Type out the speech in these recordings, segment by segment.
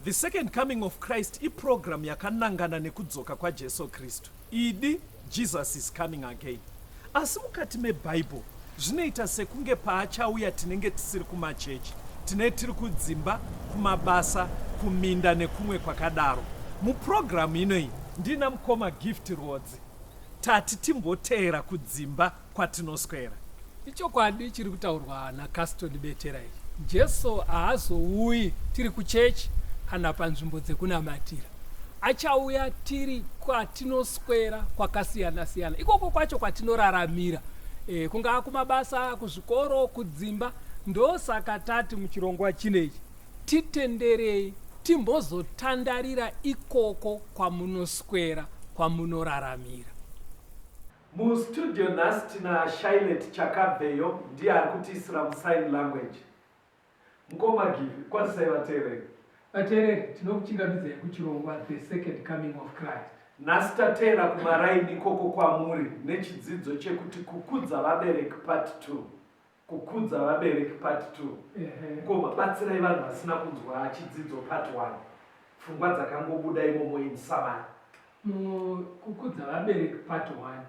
The second coming of Christ iprogram yakanangana nekudzoka kwaJesu Kristu. Idi Jesus is coming again. Asi mukati meBhayibheri zvinoita sekunge paachauya tinenge tisiri kumachechi, tinenge tiri kudzimba, kumabasa, kuminda nekumwe kwakadaro. Muprogramu inoyi ndina mukoma Gift Rodzi tati timboteera kudzimba kwatinoswera. Ichokwadi chiri kutaurwa naCaston Betera. Jesu haazouyi tiri kuchechi kana panzvimbo dzekunamatira. Achauya tiri kwatinoswera kwakasiyana siyana. Ikoko kwacho kwatinoraramira. Kungaa kumabasa, kuzvikoro, kudzimba. Ndosaka tati muchirongwa chinechi titenderei timbozotandarira ikoko kwamunoswera, kwamunoraramira. Mustudio nhasi tina Shailet Chakabveyo ndiye ari kutiisira musign language. Mukoma Givi, kwatisai vateereri. Vateereri, tinokuchingamidzai kuchirongwa The Second Coming of Christ. Nhasi tateera kumaraini ikoko kwamuri nechidzidzo chekuti kukudza vabereki part 2. Kukudza vabereki part 2. Mukoma, batsirai vanhu vasina kunzwa chidzidzo part 1. Pfungwa dzakangobuda imomo in summary. Kukudza vabereki part 1.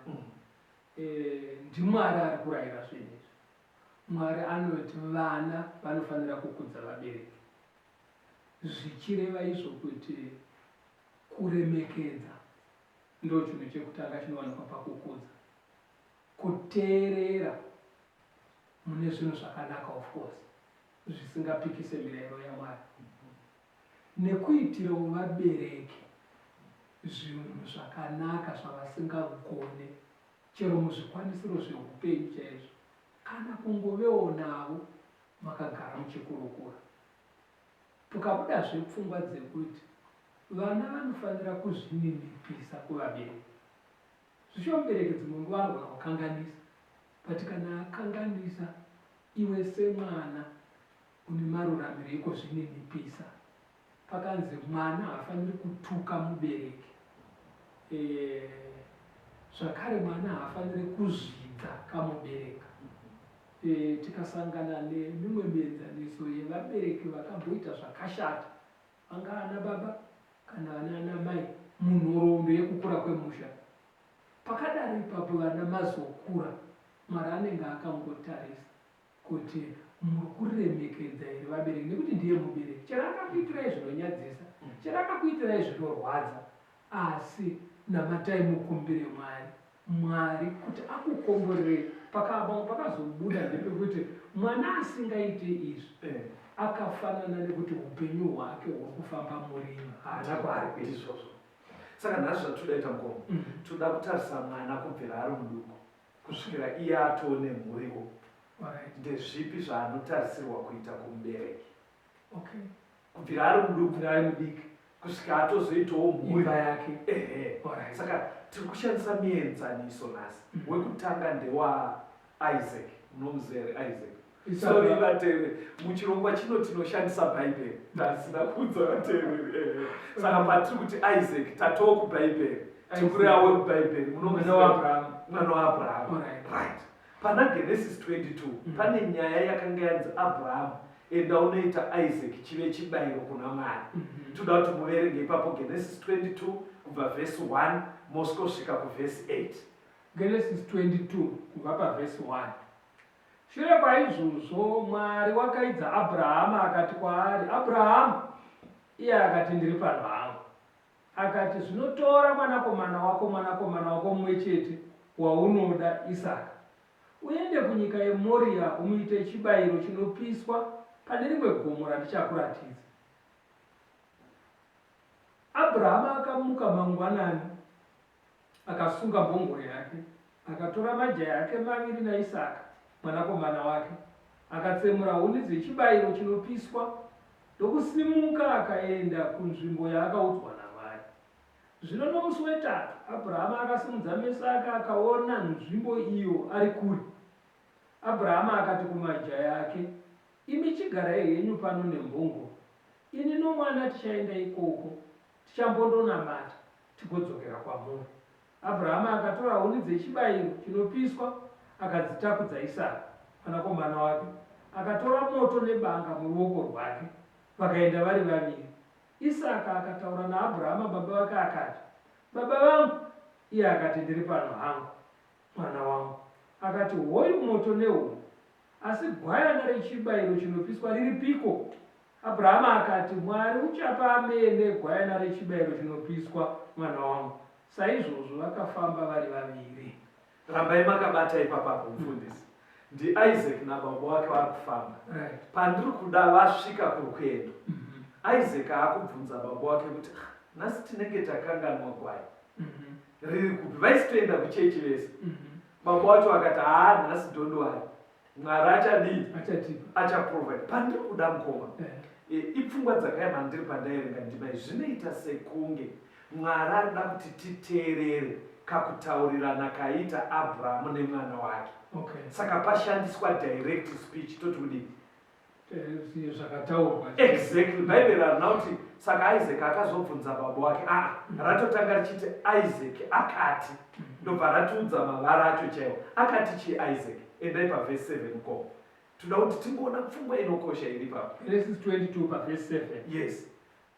Ndimwari ari kurayira zvinezvi. Mwari anoti vana vanofanira kukudza vabereki. Zvichireva izvo kuti kuremekedza ndo chinhu chekutanga chinowanikwa pakukudza. Kuteerera mune zvinhu zvakanaka, of course, zvisingapikise mirayiro yaMwari. Nekuitirawo vabereki zvinhu zvakanaka zvavasingagone, chero muzvikwanisiro zveupenyu chaizvo, kana kungovewo navo makagara muchikurukura. Tukabudazve pfungwa dzekuti vana vanofanira kuzvininipisa kuvabereki. Zvisho mubereki dzimwe nguva anogona kukanganisa, but kana akanganisa, iwe semwana une maruramiriro ekuzvininipisa. Pakanzi mwana haafaniri kutuka mubereki. Zvakare mwana haafaniri kuzvidza kamubereka. Tikasangana nemimwe mienzaniso yevabereki vakamboita zvakashata, vanga ana baba kana ana mai, munhoroondo yekukura kwemusha. Pakadaro ipapo vana mazokura, Mwari anenge akangotarisa kuti muri kuremekedza here vabereki, nekuti ndiye mubereki. Chero akakuitirai zvinonyadzisa, chero akakuitirai zvinorwadza, asi namatai mukumbire Mwari kuti akukomborere. Pakazobuda ndepekuti mwana asingaite izvi akafanana nekuti upenyu hwake huri kufamba murima, haana kwaari kuita izvozvo. Saka nhasi zvatodaita Mukoma, toda kutarisa mwana kubvira ari muduku kusvikira iye atoo nemhuriwo. Ndezvipi zvaanotarisirwa kuita kumubereki? Kubvira ari muduku kusvika atozoitawo mhuri yake. Saka tiri kushandisa mienzaniso nhasi. Wekutanga ndewaIsaac, munomuzere Isaac. Sorry vateereri, muchirongwa chino tinoshandisa Bhaibheri, tasina kuudza vateereri. Saka patiri kuti Isaac tatowo kuBhaibheri, tikuriyawo kuBhaibheri, munomuzere mwana waAbhurahamu. Right. Pana Genesis 22 pane nyaya yakanga yanzi Abraham enda unoita Isaac chive chibayiro kuna Mwari. Toda kuti muverenge ipapo Genesis 22 kubva verse 1 mosvika kuverse 8. Genesis 22 kubva paverse 1. Shure kwaizvozvo Mwari wakaidza Abrahama akati kwaari, Abrahama. Iye akati, ndiri pano hangu. Akati, zvinotora mwanakomana wako mumwe chete waunoda, Isaka, uende kunyika yeMoria umuite chibayiro chinopiswa pane rimwe gomo randichakuratidza. Abrahama akamuka mangwanani, akasunga mbongoro yake, akatora majaya ake maviri naIsaka mwanakomana wake, akatsemura huni dzechibayiro chinopiswa, ndokusimuka akaenda kunzvimbo yaakaudzwa naMwari. Zvino nomusi wetatu Abrahama akasimudza meso ake akaona nzvimbo iyo ari kure. Abrahama akati kumajaya ake, imi chigarai henyu pano nembongoro, ini nomwana tichaenda ikoko, tichambondonamata tigodzokera kwamuri. Abrahama akatora huni dzechibayiro chinopiswa akadzitakudza Isaka mwanakomana wake, akatora moto nebanga muruoko rwake, vakaenda vari vaviri. Isaka akataura naAbhurahama baba vake akati, baba vangu. Iye akati, ndiri pano hangu mwana wangu. Akati, hoyu moto nehuni, asi gwayana rechibayiro chinopiswa riripiko? Abhurahama akati, Mwari uchapa amene gwayana rechibayiro chinopiswa mwana wangu. Saizvozvo vakafamba vari vaviri. Rambai makabata ipapapo mufundisi. NdiIsaac nababa wake vari kufamba. Pandiri kuda vasvika kurwendo, Isaac akubvunza baba wake kuti nhasi tinenge takanganwa gwai riri kupi, vaisitoenda kuchechi vese. Baba wacho akati nhasi dondowari, Mwari achadii, achaprovide. Pandiri kuda mukoma, ipfungwa dzakaema ndiri pandairenga ndima izvi, zvinoita sekunge Mwari arida kuti titeerere kakutaurirana kaita Abhurahamu nemwana wake. Saka pashandiswa direct speech, toti kudii, zvakataurwa exactly. Bhaibheri harina kuti saka Isaac akazobvunza baba wake, ratotanga richiti Isaac akati, ndobva ratiudza mavara acho chaiwo. Akati chii Isaac? Endai pavhesi 7 ko. Toda kuti tingoona pfungwa inokosha iri papo. Genesis 22 pavhesi 7. Yes.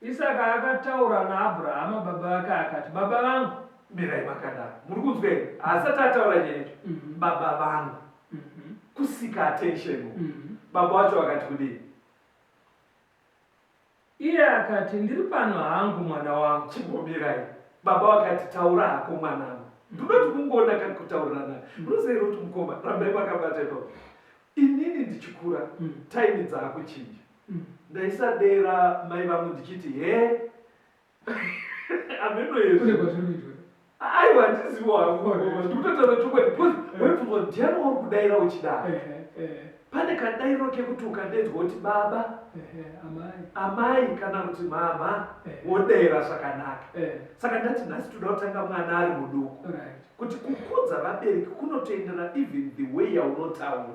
Isaka akataura naAbhurahama baba vake akati, baba vangu. Mirai makadaro, muri kunzwa here? Haasati ataura nyaya yacho, baba vangu, kusika attention. Baba wacho akati kudii? Iye akati, ndiri pano hangu mwana wangu. Chimbomirai. Baba wakati, taura hako mwanangu. Ndinoti kungoona kakutaurirana. Munoziva kuti mukoma, rambai makabata ipapo. Inini ndichikura, taimi dzaakuchinja. Ndaisadera mai vangu ndichiti, ameno yesu. Aiwa, ndizivo hangu. Ndikutotaura chokwadi, because waibvunzwa ndiani uri kudaira uchidaro. Pane kadairo kekuti ukadedzwa kuti baba, amai kana kuti mama, wodaira zvakanaka. Saka ndati nhasi toda kutanga mwana ari muduku, kuti kukudza vabereki kunotoendera even the way yaunotaura.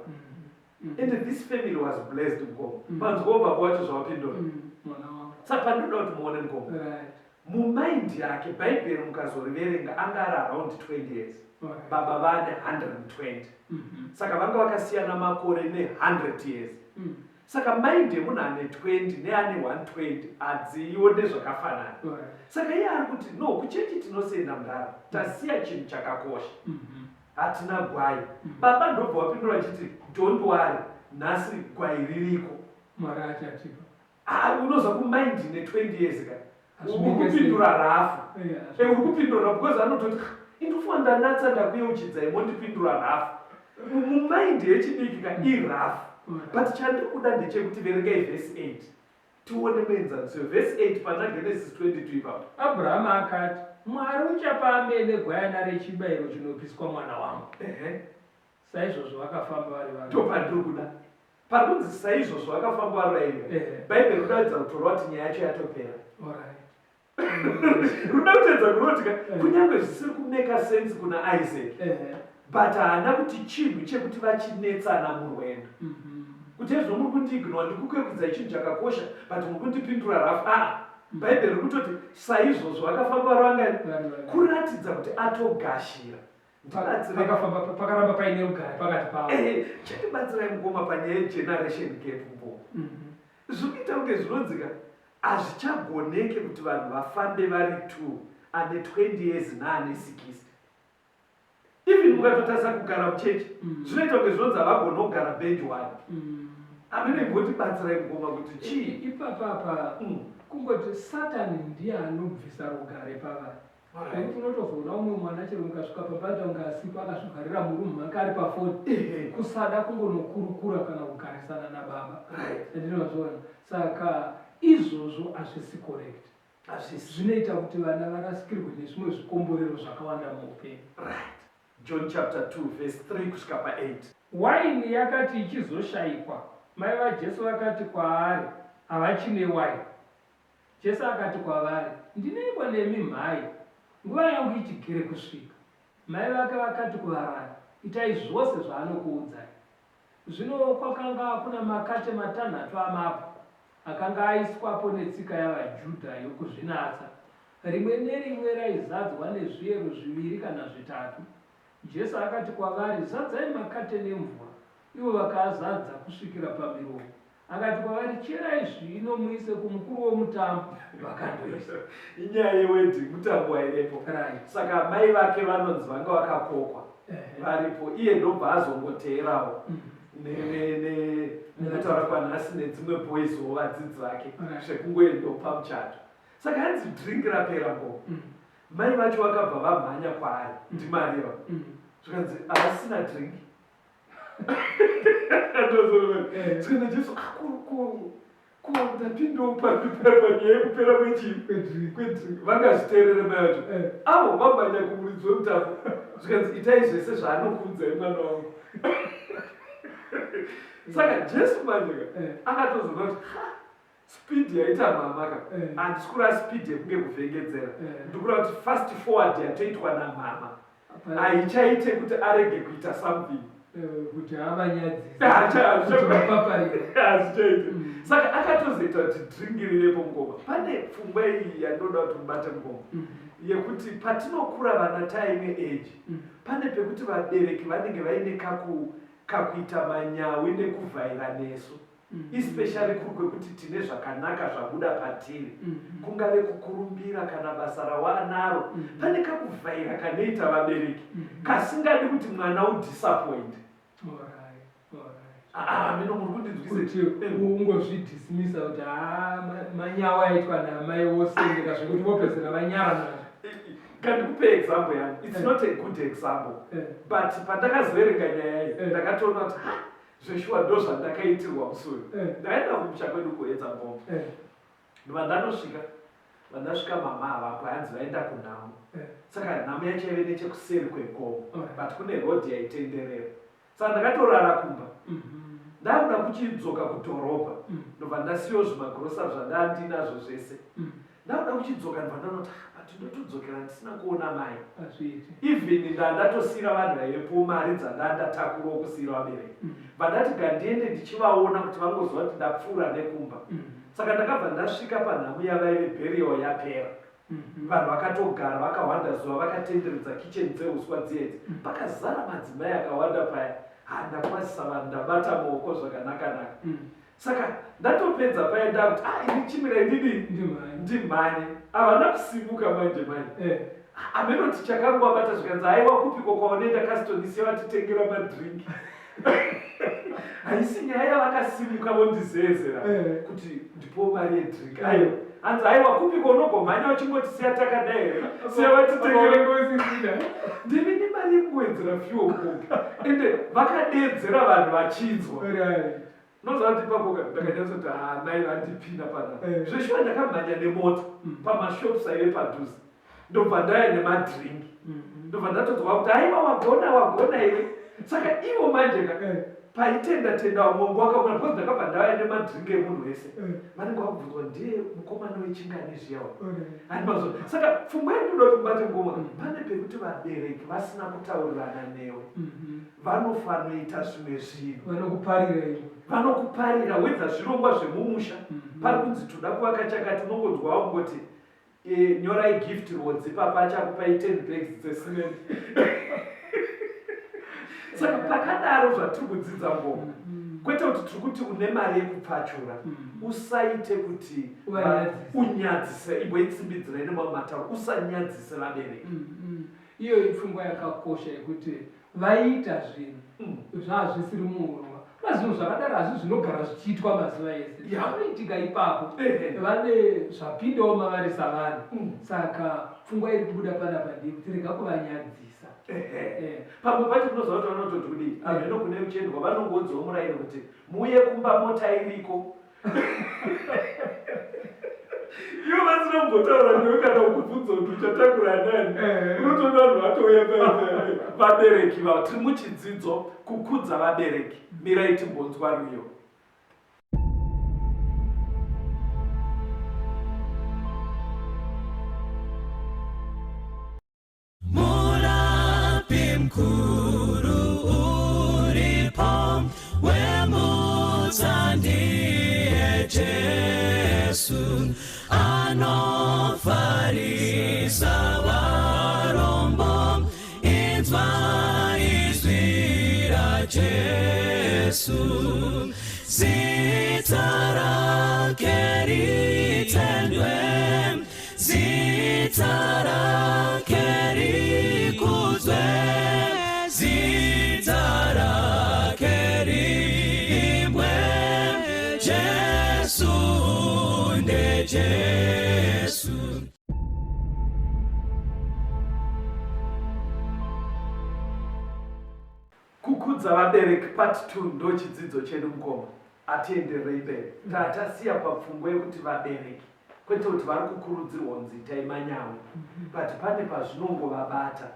And this family was blessed mukoma. Panzwawo baba wacho zvawapindura. Saka pandoda kuti muone mukoma, mumaindi yake bhaibheri mukazoriverenga anga ari around 20 years. Baba vane 120. Saka vanga vakasiyana makore ne100 years. Saka maindi emunhu ane 20 neane 120 hadziwo nezvakafanana. Saka iye ari kuti no, kuchechi tinoseenda mudaro, tasiya chinhu chakakosha, hatina gwai. Baba ndobva wapindura achiti, don't worry, nhasi gwai ririko, Mwari achatipa. Unozwa kumaindi ne20 years ka urikupindura rafu. Urikupindura because anototi indofunga ndanatsa ndakuyeuchidzai mondipindura rafu. Mumaindi yechidiki ka irafu. But chandiri kuda ndechekuti verengai vhesi 8 tione muenzaniso. Vhesi 8 pana Genesis 22 ipapo. Abhurahama akati, Mwari uchapa amene gwayana rechibayiro chinopiswa mwana wangu. Saizvozvo vakafamba vari vaviri. Ndopandiri kuda. Pari kunzi saizvozvo vakafamba vari vaviri. Bhaibheri kudaidza kutorwa kuti nyaya yacho yatopera. Ruda kutedza kurotika kunyange zvisiri kumeka sense kuna Isaac. But haana kuti chinhu chekuti vachinetsana murwendo. Kuti ezvo muri kundiignwa ndikukwekudza chinhu chakakosha but muri kundipindura rafu. Bhaibheri kutoti saizvozvo vakafamba vari kuratidza kuti atogashira. Pakaramba paine ugare pakati pavo. Chatibatsirai mukoma panyaya yegeneration gap mbo. Zvinoita kunge zvinonzika hazvichagoneke kuti vanhu vafambe vari 2 ane 20 years naane 60. Even mukatotarisa kugara muchechi, zvinoita kunge zvinonzi havagona kugara bench 1. Amene mbotibatsirai mukoma kuti chii? Ipapapa kungoti Satani ndiye anobvisa rugare pavari. Nokuti unotozoona umwe mwana chero mukasvika pabata unga asipa akazvigharira murumu maka ari pa40 kusada kungonokurukura kana kugarisana nababa. Ndinozvoona. Saka izvozvo hazvisi correct. Zvinoita kuti vana varasikirwe nezvimwe zvikomborero zvakawanda muupenyu. John chapter 2 verse 3 kusvika pa8. Waini yakati ichizoshayikwa, mai vaJesu vakati kwaari, havachine waini. Jesu akati kwavari, ndineiko nemi mhai? Nguva yangu ichigere kusvika. Mai vake vakati kuvaranda, itai zvose zvaanokuudzai. Zvino kwakanga kuna makate 6 amapo akanga aiswapo netsika yavaJudha yokuzvinatsa. Rimwe nerimwe raizadzwa nezviyero 2 kana 3. Jesu akati kwavari, zadzai makate nemvura. Ivo vakaazadza kusvikira pamiromo. akati kwavari cherai zvino muise kumukuru womutambo, vakandoisa. Inyaya yewedhi mutambo wairepo. Saka mai vake vanonzi vanga vakakokwa varipo, iye ndobva azongoteerawo nekutaura kwanhasi nedzimwe boyzwo vadzidzi vake zvekungoendopa muchato. Saka hanzi drink rapera ngoma, mai vacho vakabva vamhanya kwaari ndimareva zvikanzi havasina drink. Zvikaenda Jesu ndapindopa panyaya yekupera kwedrink vangazviteerere mai vacho avo vamhanya kumuridzi wemutambo. Zvikanzi itai zvese zvaanokuudzai mwana wangu. Saka Jesu manyika akatozoona kuti speed yaita mamaka handisi kureva speed yekunge kuvhengedzera, ndikureva kuti fast forward yatoitwa namama haichaite kuti arege kuita something kuti havanyadzisaazichaite. Saka akatozoita kuti dhringirirepo ngoma. Pane pfungwa iyi yandoda kuti mubate ngoma yekuti patinokura vana taine age pane pekuti vabereki vanenge vaine kakuita manyawi nekuvhaira nesu, especially kuri kwekuti tine zvakanaka zvabuda patiri, kungave kukurumbira kana basa rawanaro, pane kakuvhaira kanoita vabereki kasingadi kuti mwana udisappoint. Mino muri kundinzwisisa ungozvidhisimisa kuti manyawa aitwa namai wosendeka zvekuti vopedzera vanyara nazvo. Ngandikupe example yangu. It's not a good example, but pandakazoverenga nyaya iyi ndakatoona kuti zveshuwa ndo zvandakaitirwa musoro. Ndaenda kumusha kwedu kuedza ngoma, ndova vandasvika mama havapo, hanzi vaenda kunhamo. Saka nhamo yacho yaive nechekuseri kwegoma, but kune rodhi yaitenderera. Saka ndakatorara kumba, ndakuda kuchidzoka kudhorobha, ndobva ndasiyawo zvimagrosa zvandandinazvo zvese. Ndakuda kuchidzoka ndobva ndanoti ndinotodzokera ndisina kuona mai. Even ndandatosiyira vanhu vaivepo mari dzandandatakurawo kusiyira vabereki. Vandati gandiende ndichivaona kuti vangoziva kuti ndapfuura nekumba. Saka ndakabva ndasvika panhamo yavaive burial yapera. Vanhu vakatogara vakawanda zuva vakatenderedza kitchen dzeuswa dzedzi. Pakazara madzimai akawanda paya. Ndakwazisa vanhu ndabata maoko zvakanaka-naka. Saka ndatopedza paya ndakuti ini chimira ndimhanye, havana kusimuka manje manje. Amenoti chakangwabata zvikanzi haiwa kupiko kwaunoenda kasitondisiya vatitengera madrink. Haisi nyaya yavakasimuka vondizezera kuti ndipowo mari yedrink. Aiwa hanzi haiwa kupiko unogomhanya uchingotisiya takadai here siya vatitengera. Ndimi nemari yekuwedzera fuel pump ende vakadedzera vanhu vachinzwa. Noziva kuti ipapo ndakanyatsa kuti mai vandipinda panapa. Zveshuwa ndakamhanya nemoto pamashops aive padhuze, ndobva ndaya nemadrink, ndobva ndatodzoka kuti haiwa wagona here. Saka ivo manje paitenda mwongo wakaona because ndakabva ndaya nemadrink emunhu wese, vanenge vakubvunzwa ndiye mukomana wechingani zviyawa. Saka pfungwa yendoda kuti mubate ngoma, pane pekuti vabereki vasina kutaurirana newe vanofanoita zvimwe zvinhu, vanokuparira wedza zvirongwa zvemumusha. Pari kunzi toda kuvaka chakati, unongonzwa wangoti nyorai gift rodzi papachakupai 10 bags dzecement. Saka pakadaro zvatiri kudzidza ngoma, kwete kuti tiri kuti une mari yekupfachura, usaite kuti unyadzise, imboitsimbidzirai nemamwe matauro, usanyadzise vabereki. Iyo ipfungwa yakakosha yekuti vaita zvinhu zvazvisiri muurwa. Zvinhu zvakadaro hazvo zvinogara zvichiitwa mazuva ese. Zvinoitika ipapo vane zvapindawo mavari savanhu. Saka pfungwa iri kubuda panapa ndekuti rega kuvanyadzisa. Pamwe pacho kunoziva kuti vanototi kudii, hameno kune uchendwa vanongonzwa murayiro kuti muye kumba mota iriko. Ivo vasina kumbotaura newe kana ukubvunza kuti uchatakura nani, unotoona vanhu vatouya vabereki vavo. Tiri muchidzidzo kukudza vabereki, mirai timbonzwa ruyo. Mkuru uripo wemutsandie Jesu anofarisa varombo, inzwa izwi ra Jesu zita rake litendwe, zita rake likuzwe, zita rake liimbwe. Jesu nde Jesu. Kukudza vabereki part 2 ndo chidzidzo chedu mukoma. Atienderei mberi. Tatasiya papfungwa yekuti vabereki kwete kuti vari kukurudzirwa kunzi itai manyawi, but pane pazvinongovabata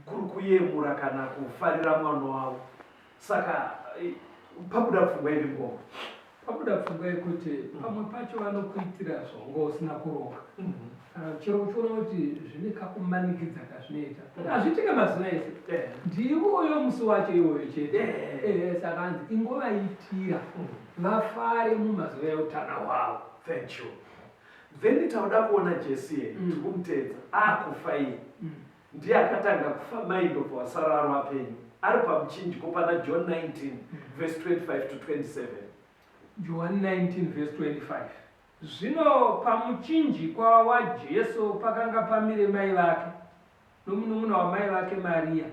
kuri kuyemura kana kufarira mwana wavo. Saka pabuda pfungwa iri mukoma. Pabuda pfungwa yekuti pamwe pacho vanokuitira zvongo usina kuroka. Chero uchiona kuti zvine kakumanikidza kazvinoita hazvitika mazina ese ndiwoyo musi wacho iwoyo chete. Saka hanzi ingovaitira vafare mumazuva eutana hwavo. Thank you. Then tauda kuona Jesu ye tikumutedza akufa iye ndiye akatanga kufa maindobva wasararo vapenyu ari pamuchinjiko pana John 19 verse 25 to 27. John 19 verse 25. Zvino pamuchinjikwa waJesu pakanga pamire mai vake nomunun'una wamai vake Maria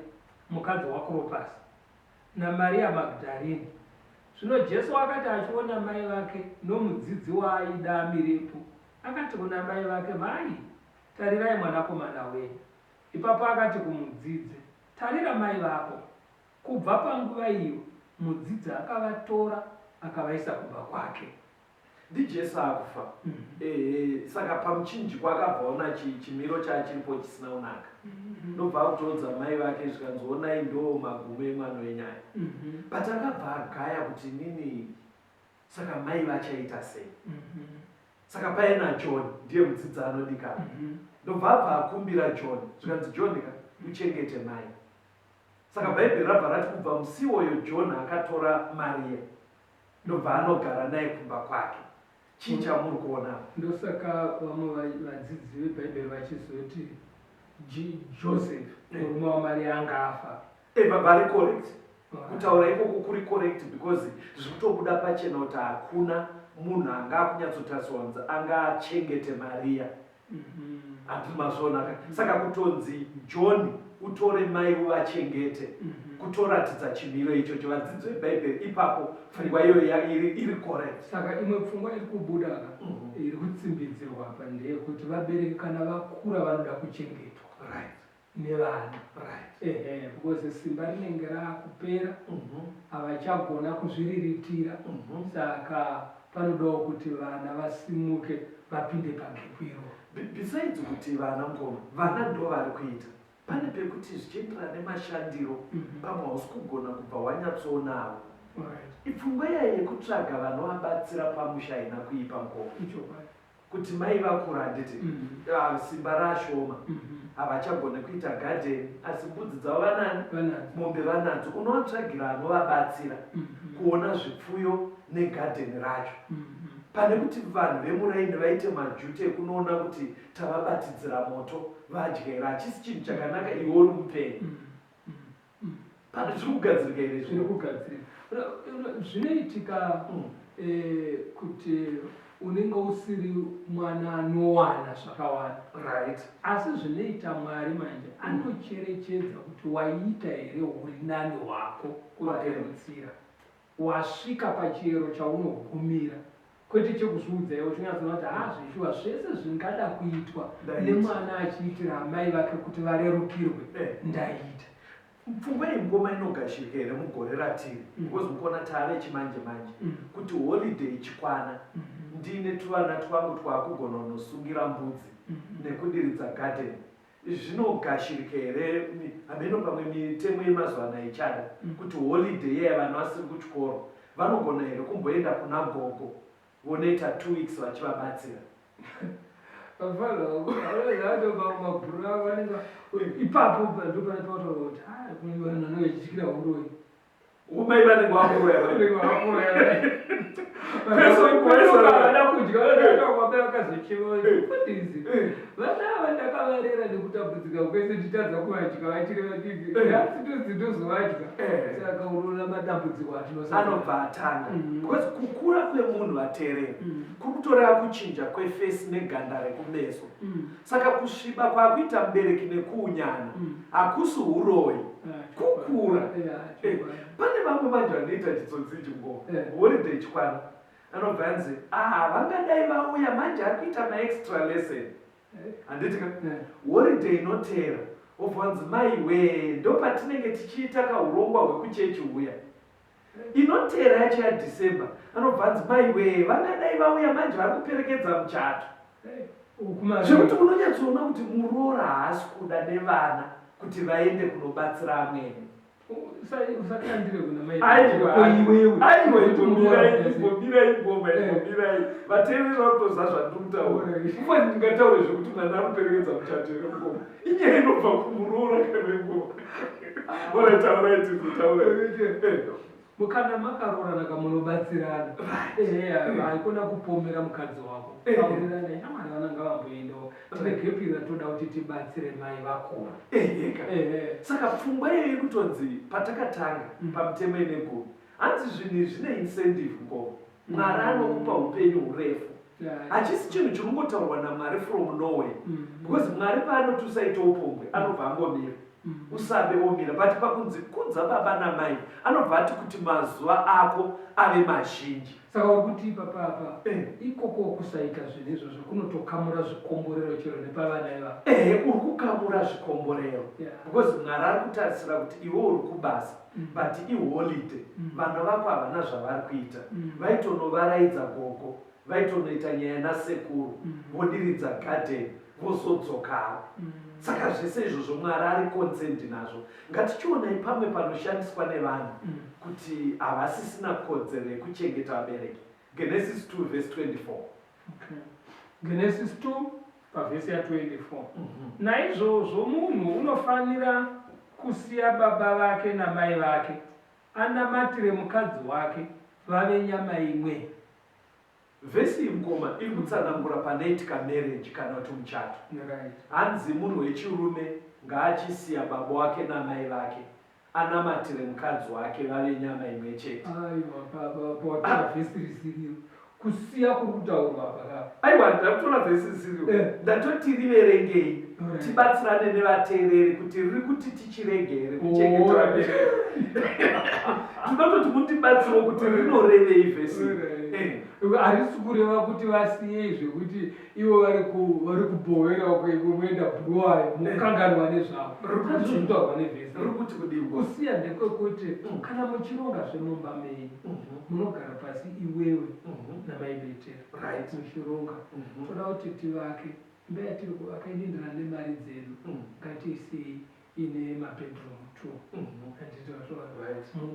mukadzi waKlopasi naMaria Magdalene. Zvino Jesu akati achiona mai vake nomudzidzi waaida amirepo, akati kuna mai vake, mai, tarirai mwanakomana wenyu. Ipapo akati kumudzidzi, tarira mai vako. Kubva panguva iyo mudzidzi akavatora akavaisa kumba kwake. NdiJesu akufa. Saka pamuchinjiko akabva ona chimiro chachiripo chisina kunaka. Ndobva akutoudza mai vake zvikanzoonai ndo magumo emwana wenyaya. But akabva agaya kuti nini, saka mai vachaita sei. Saka paina John ndiye mudzidzi anodikana. Ndobva abva akumbira John zvikanzi John uchengete mai. Saka Bhaibheri rabva rati kubva musi iwoyo John akatora Maria ndobva anogara naye kumba kwake. Chii chamuri kuona? Ndosaka vamwe vadzidzi veBhaibheri vachizoti Joseph murume waMaria anga afa. Vari correct. Kutaura ikoko kuri correct because zvikutobuda pachena kuti hakuna munhu anga akunyatsotariswa anga achengete Maria. Handiri mazvoonaka. Saka kutonzi John utore mai uvachengete kutoratidza chimiro ichocho. Vadzidzi veBhaibheri ipapo pfungwa iyoyo iri correct. Saka imwe pfungwa iri kubuda iri kutsimbidzirwa apa ndeyekuti vabereki kana vakura vanoda kuchengetwa nevana. Because simba rinenge raakupera, havachagona kuzviriritira. Saka panodawo kuti vana vasimuke vapinde pagepwiro. Besides kuti vana mukoma, vana ndo vari kuita. Pane pekuti zvichienderana nemashandiro pamwe hausi kugona kubva wanyatsoonawo. Ipfungwa iya yekutsvaga vanovabatsira pamusha haina kuipa mukoma. Kuti mai vakura handiti simba rashoma, havachagone kuita gadheni, asi mbudzi dzavo vanani, mombe vanadzo. Unovatsvagira anovabatsira kuona zvipfuyo negadheni racho. Pane kuti vanhu vemuraini vaite majute ekunoona kuti tavabatidzira moto vadyera, hachisi chinhu chakanaka iwe uri mupenyu. Pane zviri kugadzirika ire zviri kugadzirika. Zvinoitika kuti unenge usiri mwana anowana zvakawanda. Asi zvinoita Mwari manje anocherechedza kuti waiita here uri nani hwako kuvarerutsira. Wasvika pachiyero chaunogumira. Kwete chekuzviudza iwe uchinyatsona kuti zveshuwa zvese zvingada kuitwa nemwana achiitira amai vake kuti varerukirwe ndaita. Pfungwa yemukoma inogashirika here mugore ratiri, because mukona tave chimanje manje kuti holiday chikwana ndine tuvana twangu twakugona kunosungira mbudzi nekudiridza garden. Zvinogashirika here hameno pamwe mitemo yemazuva ano ichada kuti holiday yaya vanhu vasiri kuchikoro vanogona here kumboenda kuna gogo vonoita 2 weeks vachivabatsira. Ipapo ndopanotaura kuti vanhu vanochityira uroi umai vanenge vakuroya vana kudya vakazocheva vana ava ndakava kumarera nekutambudzika kwese titadza kuvadya vachiri vadiki asi tozovadya saka unoona madambudziko anobva atanga because kukura kwemunhu ateerera kukutoreva kuchinja kwefesi neganda rekumeso saka kusviba kwaakuita mubereki nekuunyana hakusi uroyi kukura. Pane vamwe manje vanoita chitsotsi chingoma holiday chikwana anobva anzi vangadai vauya manje ari kuita maextra lesson handitika holiday inoteera obva vanzi maiwe ndo patinenge tichiita kaurongwa hwekuchechi uya inoteera yacho yaDhisemba anobva anzi maiwe vangadai vauya manje vari kuperekedza muchato zvekuti unonyatsoona kuti muroora haasi kuda nevana kuti vaende kunobatsira amweni. Aiwa vateereri vakutoziva zvandikutaura ufa ndingataure zvekuti mwana anoperekedza muchato ere ngoma inyaya inobva kumuroora kanengoma oraitauraitizitaura mukana makaroorana kamunobatsirana haikona kupomera mukadzi wako aurerana nyamari vananga vamboendawo tinegepira toda kuti tibatsire mai vakora saka pfungwa iyoyo kutonzi patakatanga pamutemo ineguru hanzi zvinhu zvine incentive ngoma mwari anokupa upenyu hurefu hachisi chinhu chinongotaurwa naMwari from nowhere because Mwari paanotusaita upombwe anobva angomira usabe omira but pakunzi kunza baba namai anobva ati kuti mazuva ako ave mazhinji. Saka kuti ipapa ikoko kusaita zvinhu izvozvo kunotokamura zvikomborero chero nepavana ivavo uri kukamura zvikomborero because Mwari ari kutarisira kuti iwe uri kubasa but iholiday vana vako havana zvavari kuita vaitonovaraidza gogo vaitonoita nyaya nasekuru vodiridza garden vosodzokawo saka zvese izvozvo Mwari ari consent nazvo. Ngatichionai pamwe panoshandiswa nevanhu kuti havasisina kodzero yekuchengeta vabereki. Genesis 2 verse 24. Genesis 2 pavhesi ya24 naizvozvo munhu unofanira kusiya baba vake namai vake anamatire mukadzi wake vave nyama imwe. Vhesi ingoma iri kutsanangura panoitika marriage kana kuti muchato. Hanzi munhu wechirume ngaachisiya baba wake namai vake anamatire mukadzi wake vave nyama imwe chete. Aiwa vhesi risiriyo kusiya kuri kutaurwa apa. Aiwa ndakutora vhesi risiriyo ndatoti riverengei tibatsirane nevateereri kuti riri kuti tichiregere kuchengeta vabereki. Tinototi mutibatsiro kuti rinorevei vhesi harisi kureva kuti vasiye zvekuti ivo vari kubhowera kuenda bhuruwayo mukanganwa nezvavo zvinotaurwa nevhesi riri kuti kudii kusiya ndekwekuti kana muchironga zvemumba menyu munogara pasi iwewe namaibetera muchironga toda kuti tivake imba yatiri kuvaka inoenderana nemari dzedu ngatiisei ine mabedroom 2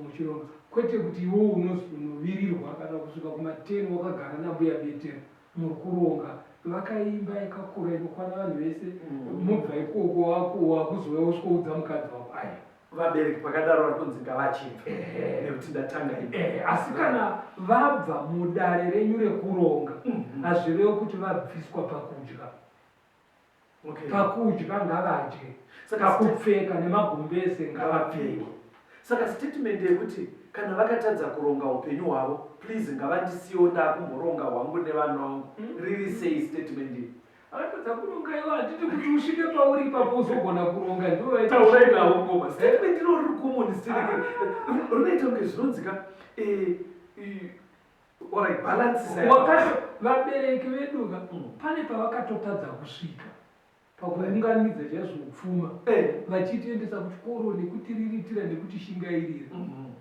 muchironga kwete kuti iwo unovirirwa kana kusvika kuma10 wakagara nambuya betera muri kuronga vakaimba yakakura inokwana vanhu vese mubva ikoko wakuzouya usikoudza mukadzi wako aya vabereki pakadaro vari kunzi ngavachibva nekuti ndatanga asi kana vabva mudare renyu rekuronga hazvirevo kuti vabviswa pakudya pakudya ngavadye pakupfeka nemagumbeze ngavapfeke. Saka statement yekuti kana vakatadza kuronga upenyu hwavo please ngavandisiyo ndakumboronga hwangu nevanhu vangu riri sei statement iyi akatadza kuronga iwo handiti kuti usvike pauri ipapo uzogona kuronga ndotaurai navo ngoma statement iro riri kumonistirike rinoita kunge zvinonzika wakati vabereki veduka pane pavakatotadza kusvika pakuunganidza chazvopfuma vachitiendesa kuchikoro nekutiriritira nekutishingairira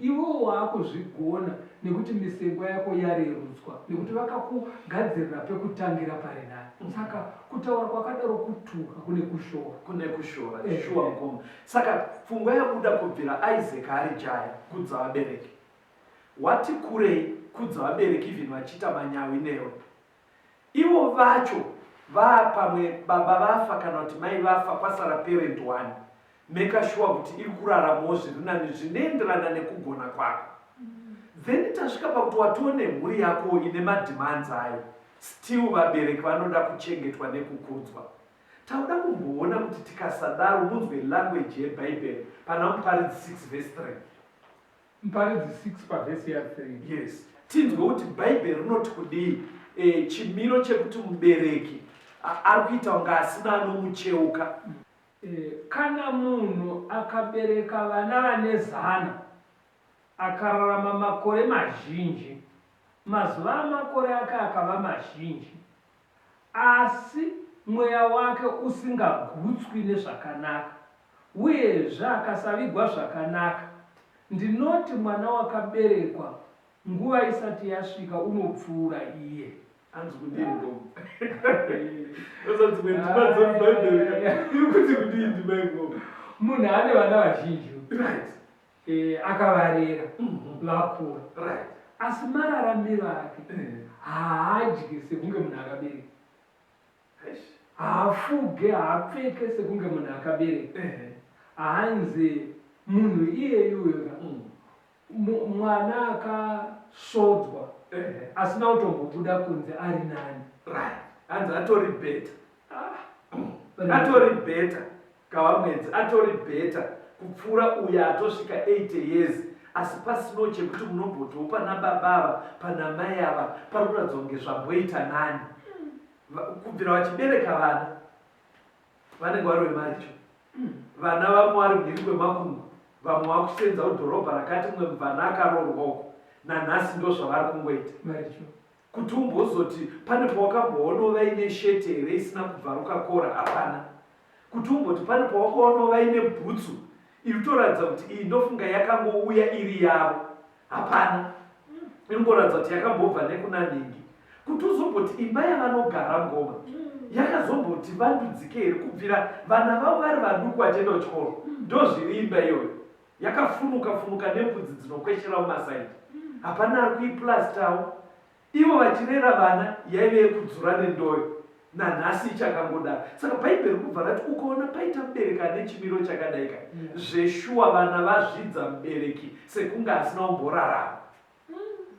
ivo waakuzvigona nekuti misengo yako yarerutswa nekuti vakakugadzirira pekutangira pari nani saka kutaura kwakadaro kutuka kune kushora shuwa ngoma. Saka pfungwa yabuda kubvira Isaac ari jaya kudza vabereki wati kurei kudza vabereki even vachiita manyawi newe ivo vacho pamwe baba vafa kana kuti mai vafa pasara parent one make sure kuti iri kuraramawo zviri nani zvinoenderana nekugona kwako then tasvika pakuti watione mhuri yako ine mademands ayo still vabereki vanoda kuchengetwa nekukudzwa tauda kumboona kuti tikasadaro munzwe language yebhaibheri pana Muparidzi 6 verse 3. Muparidzi 6 pavhesi ya 3. Yes, tinzwe kuti bhaibheri rinoti kudii, chimiro chekuti mubereki ari kuita kunge asina anomucheuka. Kana munhu akabereka vana vane 100 akararama makore mazhinji, mazuva amakore ake akava mazhinji, asi mweya wake usingagutswi nezvakanaka uyezve akasavigwa zvakanaka, ndinoti mwana wakaberekwa nguva isati yasvika unopfuura iye. Anzi kudii ndombi? Dzimwe ndima dzemubhaibheri iri kuti kudii ndima ingomo? Munhu ane vana vazhinji, akavarera vakura, asi mararamiro ake haadyi sekunge munhu akabereka, haafuge, haapfeke sekunge munhu akabereka, hanzi munhu iyeyuyo mwana akasvodzwa asina kutombobuda kunze ari nani. Hanzi atori beta, atori beta kavamwedzi, atori beta kupfuura uyo atosvika 80 years asi pasino chekuti munombotopa nababa pana mai ava parikuratidza kunge zvamboita nani. Kubvira vachibereka vana vanenge vari vemaricho, vana vamwe vari mhiri kwemakungu, vamwe vakusenza kudhorobha rakati, mumwe mubvana akaroorwako, nanhasi ndo zvavari kungoita. Kuti umbozoti pane pawakamboona vaine shete here isina kubvaruka kora, hapana. Kuti umboti pane pawakaona vaine bhutsu iri kutoratidza kuti iyi ndofunga yakangouya iri yavo, hapana. Inongoratidza kuti yakambobva nekuna ningi. Kuti uzomboti imba yavanogara ngoma yakazomboti vandudzike here, kubvira vana vavo vari vaduku vachienda kuchikoro, ndo zviri imba iyoyo yakafunuka nembudzi dzinokweshera mumasaidi, hapana ari kuiplastawo. Ivo vachirera vana yaive yekudzura nendoyo, nanhasi ichakangodaro. Saka bhaibheri kubva rati ukaona paita mubereki ane chimiro chakadaika, zveshuwa vana vazvidza mubereki sekunge asina kumborarama.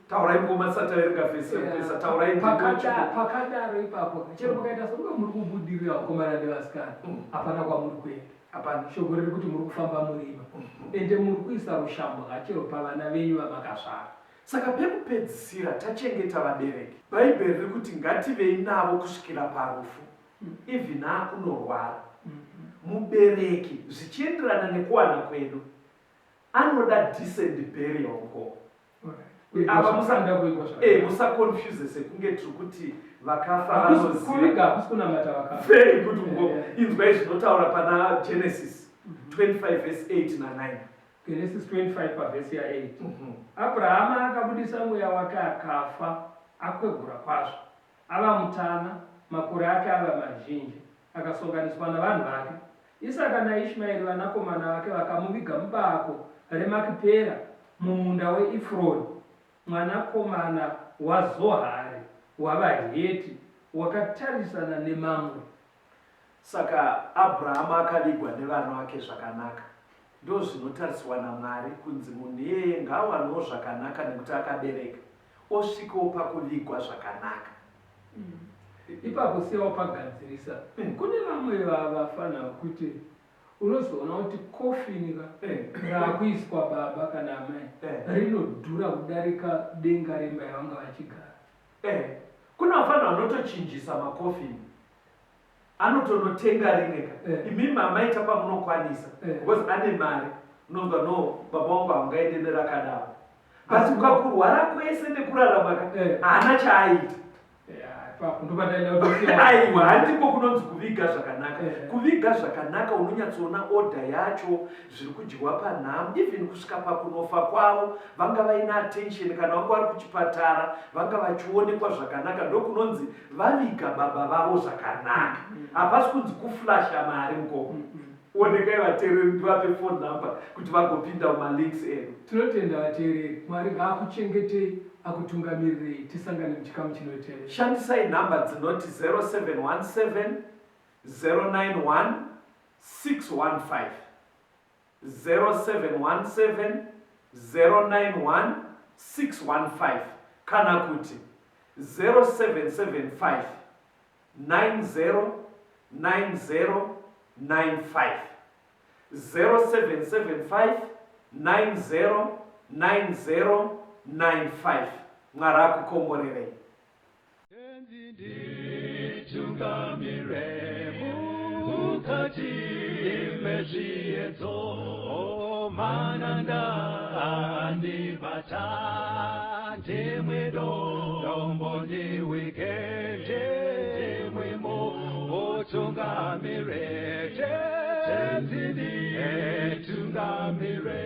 Taurai ngoma sataverenga vhesi taurai pakadaro ipapo chero pakaita sokunge muri kubudirira vakomana nevasikana, hapana kwamuri kuenda, hapana. Shoko riri kuti muri kufamba murima ende muri kuisa rushambwa chero pavana venyu vamakasvara. Saka pekupedzisira tachengeta vabereki, bhaibheri riri kuti ngativei navo kusvikira parufu, even akunorwara. Mubereki zvichienderana nekuwana kwedu anoda decent burial ngoma. Apa musaconfuse sekunge tiri kuti vakafa vanoziva. Very good ngoma. Inzwai zvinotaura pana Genesis 25 verse 8 na 9. Genesis 25 pavhesi ya 8. Abrahama akabudisa mweya wake akafa, akwegura kwazvo, ava mutana, makore ake ava mazhinji, akasonganiswa navanhu vake. Isaka naIshmaeri vanakomana vake vakamuviga mubako reMakipera mumunda weEfroni, mwanakomana waZohari wavaHeti, wakatarisana neMamre. Saka Abrahama akavigwa nevanhu vake zvakanaka. Ndo zvinotariswa naMwari kunzi munhu iyeye ngaawanewo zvakanaka nekuti akabereka, osvikawo pakuvigwa zvakanaka. Ipapo sewo pagadzirisa, kune vamwe vafana kuti unozoona kuti kofini rakuiswa baba kana mai rinodhura kudarika denga remba yavanga vachigara. Kuna vafana vanotochinjisa makofini, anotonotenga rimwe imi mamaita pamunokwanisa, because ane mari, unonzwa no baba wangu haungaende nerakadaro, basi ukakurwara kwese nekurarama haana chaaita. Aiwa, handiko kunonzi kuviga zvakanaka. Kuviga zvakanaka unonyatsoona order yacho, zviri kudyiwa panhamo, even kusvika pakunofa kwavo, vanga vaina attention, kana vanga vari kuchipatara, vanga vachionekwa zvakanaka, ndokunonzi vaviga baba vavo zvakanaka. Hapasi kunzi kuflasha mari ngoma. Onekai vateereri ndivape phone number kuti vagopinda mumalinks edu. Tinotenda vateereri, Mwari ngaakuchengetei, akutungamirirei, tisangane muchikamu chinotevera. Shandisai nhamba dzinoti 0717 091 615, 0717 091 615, kana kuti 0775 90 9095 0775 909095 Mwari akukomborerei. Tungamire mukati mezviedzo mananda andibata ndimwedo domboni wikende ndimwemo otungamire tenzini tungamire